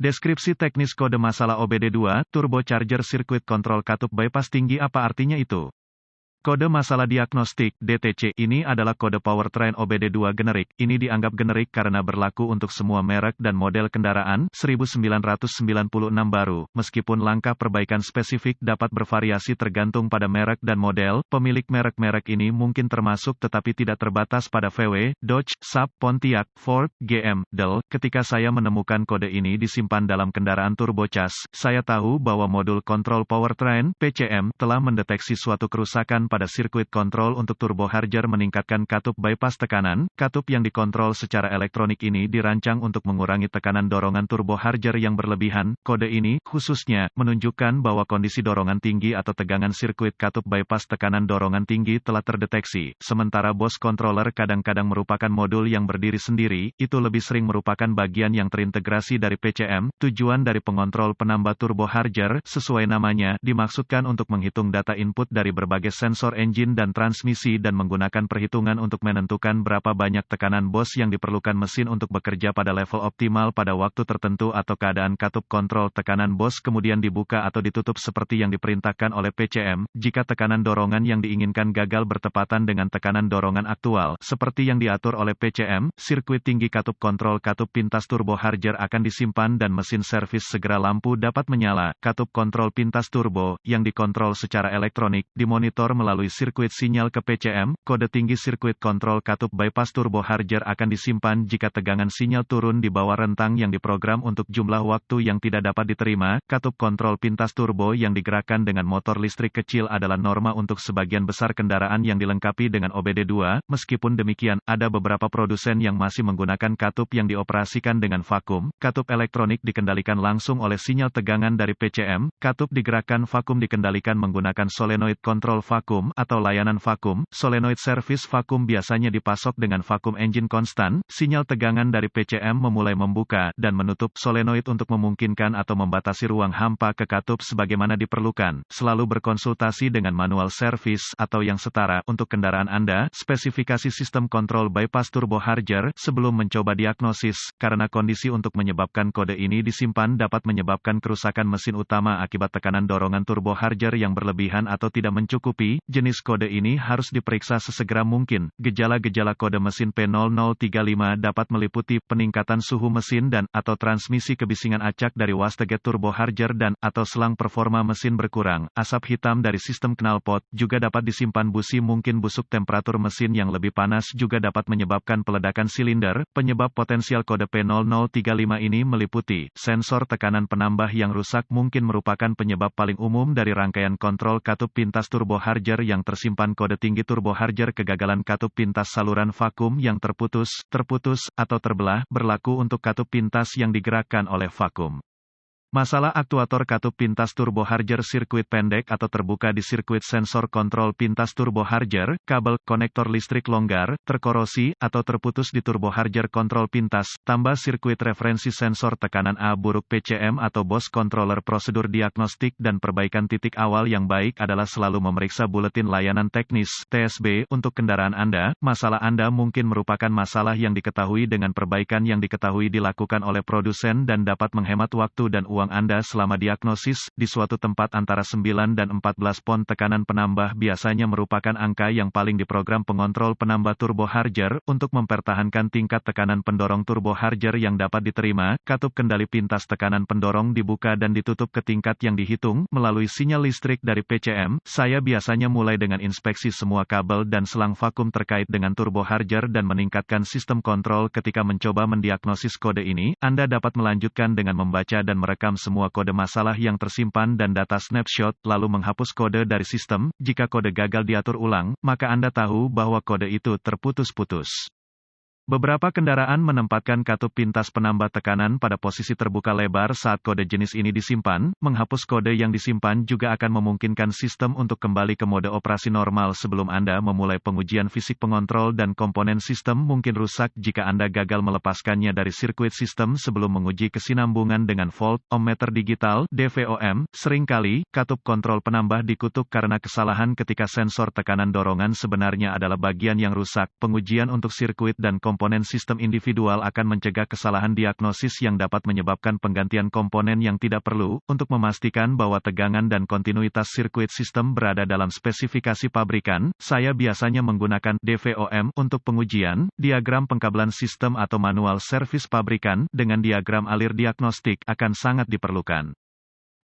Deskripsi teknis kode masalah OBD2, Turbocharger Circuit Control Katup Bypass Tinggi. Apa artinya itu? Kode masalah diagnostik, DTC, ini adalah kode powertrain OBD2 generik. Ini dianggap generik karena berlaku untuk semua merek dan model kendaraan, 1996 baru. Meskipun langkah perbaikan spesifik dapat bervariasi tergantung pada merek dan model, pemilik merek-merek ini mungkin termasuk tetapi tidak terbatas pada VW, Dodge, Saab, Pontiac, Ford, GM, Dell. Ketika saya menemukan kode ini disimpan dalam kendaraan turbocharged, saya tahu bahwa modul kontrol powertrain, PCM, telah mendeteksi suatu kerusakan pada sirkuit kontrol untuk turbocharger meningkatkan katup bypass tekanan. Katup yang dikontrol secara elektronik ini dirancang untuk mengurangi tekanan dorongan turbocharger yang berlebihan. Kode ini, khususnya, menunjukkan bahwa kondisi dorongan tinggi atau tegangan sirkuit katup bypass tekanan dorongan tinggi telah terdeteksi. Sementara BOS controller kadang-kadang merupakan modul yang berdiri sendiri, itu lebih sering merupakan bagian yang terintegrasi dari PCM. Tujuan dari pengontrol penambah turbocharger, sesuai namanya, dimaksudkan untuk menghitung data input dari berbagai sensor engine dan transmisi dan menggunakan perhitungan untuk menentukan berapa banyak tekanan BOS yang diperlukan mesin untuk bekerja pada level optimal pada waktu tertentu atau keadaan katup kontrol tekanan BOS kemudian dibuka atau ditutup seperti yang diperintahkan oleh PCM. Jika tekanan dorongan yang diinginkan gagal bertepatan dengan tekanan dorongan aktual, seperti yang diatur oleh PCM, sirkuit tinggi katup kontrol katup pintas turbocharger akan disimpan dan mesin servis segera lampu dapat menyala. Katup kontrol pintas turbo, yang dikontrol secara elektronik, dimonitor melalui sirkuit sinyal ke PCM, kode tinggi sirkuit kontrol katup bypass turbocharger akan disimpan jika tegangan sinyal turun di bawah rentang yang diprogram untuk jumlah waktu yang tidak dapat diterima. Katup kontrol pintas turbo yang digerakkan dengan motor listrik kecil adalah norma untuk sebagian besar kendaraan yang dilengkapi dengan OBD2. Meskipun demikian, ada beberapa produsen yang masih menggunakan katup yang dioperasikan dengan vakum. Katup elektronik dikendalikan langsung oleh sinyal tegangan dari PCM. Katup digerakkan vakum dikendalikan menggunakan solenoid control vakum atau layanan vakum. Solenoid service vakum biasanya dipasok dengan vakum engine konstan. Sinyal tegangan dari PCM memulai membuka dan menutup solenoid untuk memungkinkan atau membatasi ruang hampa ke katup sebagaimana diperlukan. Selalu berkonsultasi dengan manual service atau yang setara untuk kendaraan Anda. Spesifikasi sistem kontrol bypass turbocharger sebelum mencoba diagnosis, karena kondisi untuk menyebabkan kode ini disimpan dapat menyebabkan kerusakan mesin utama akibat tekanan dorongan turbocharger yang berlebihan atau tidak mencukupi. Jenis kode ini harus diperiksa sesegera mungkin. Gejala-gejala kode mesin P0035 dapat meliputi peningkatan suhu mesin dan atau transmisi kebisingan acak dari wastegate turbocharger dan atau selang performa mesin berkurang. Asap hitam dari sistem knalpot juga dapat disimpan busi mungkin busuk. Temperatur mesin yang lebih panas juga dapat menyebabkan peledakan silinder. Penyebab potensial kode P0035 ini meliputi sensor tekanan penambah yang rusak mungkin merupakan penyebab paling umum dari rangkaian kontrol katup pintas turbocharger yang tersimpan. Kode tinggi turbocharger kegagalan katup pintas saluran vakum yang terputus, atau terbelah, berlaku untuk katup pintas yang digerakkan oleh vakum. Masalah aktuator katup pintas turbocharger sirkuit pendek atau terbuka di sirkuit sensor kontrol pintas turbocharger, kabel konektor listrik longgar, terkorosi, atau terputus di turbocharger kontrol pintas, tambah sirkuit referensi sensor tekanan A buruk PCM atau BOS controller. Prosedur diagnostik dan perbaikan titik awal yang baik adalah selalu memeriksa buletin layanan teknis (TSB) untuk kendaraan Anda. Masalah Anda mungkin merupakan masalah yang diketahui dengan perbaikan yang diketahui dilakukan oleh produsen dan dapat menghemat waktu dan uang Anda selama diagnosis. Di suatu tempat antara 9 dan 14 pon tekanan penambah biasanya merupakan angka yang paling diprogram pengontrol penambah turbocharger untuk mempertahankan tingkat tekanan pendorong turbocharger yang dapat diterima. Katup kendali pintas tekanan pendorong dibuka dan ditutup ke tingkat yang dihitung melalui sinyal listrik dari PCM. Saya biasanya mulai dengan inspeksi semua kabel dan selang vakum terkait dengan turbocharger dan meningkatkan sistem kontrol. Ketika mencoba mendiagnosis kode ini, Anda dapat melanjutkan dengan membaca dan merekam semua kode masalah yang tersimpan dan data snapshot, lalu menghapus kode dari sistem. Jika kode gagal diatur ulang, maka Anda tahu bahwa kode itu terputus-putus. Beberapa kendaraan menempatkan katup pintas penambah tekanan pada posisi terbuka lebar saat kode jenis ini disimpan. Menghapus kode yang disimpan juga akan memungkinkan sistem untuk kembali ke mode operasi normal sebelum Anda memulai pengujian fisik pengontrol dan komponen sistem mungkin rusak jika Anda gagal melepaskannya dari sirkuit sistem sebelum menguji kesinambungan dengan volt ohmmeter digital (DVOM). Seringkali, katup kontrol penambah dikutuk karena kesalahan ketika sensor tekanan dorongan sebenarnya adalah bagian yang rusak. Pengujian untuk sirkuit dan komponen komponen sistem individual akan mencegah kesalahan diagnosis yang dapat menyebabkan penggantian komponen yang tidak perlu. Untuk memastikan bahwa tegangan dan kontinuitas sirkuit sistem berada dalam spesifikasi pabrikan, saya biasanya menggunakan DVOM untuk pengujian, diagram pengkabelan sistem atau manual servis pabrikan, dengan diagram alir diagnostik akan sangat diperlukan.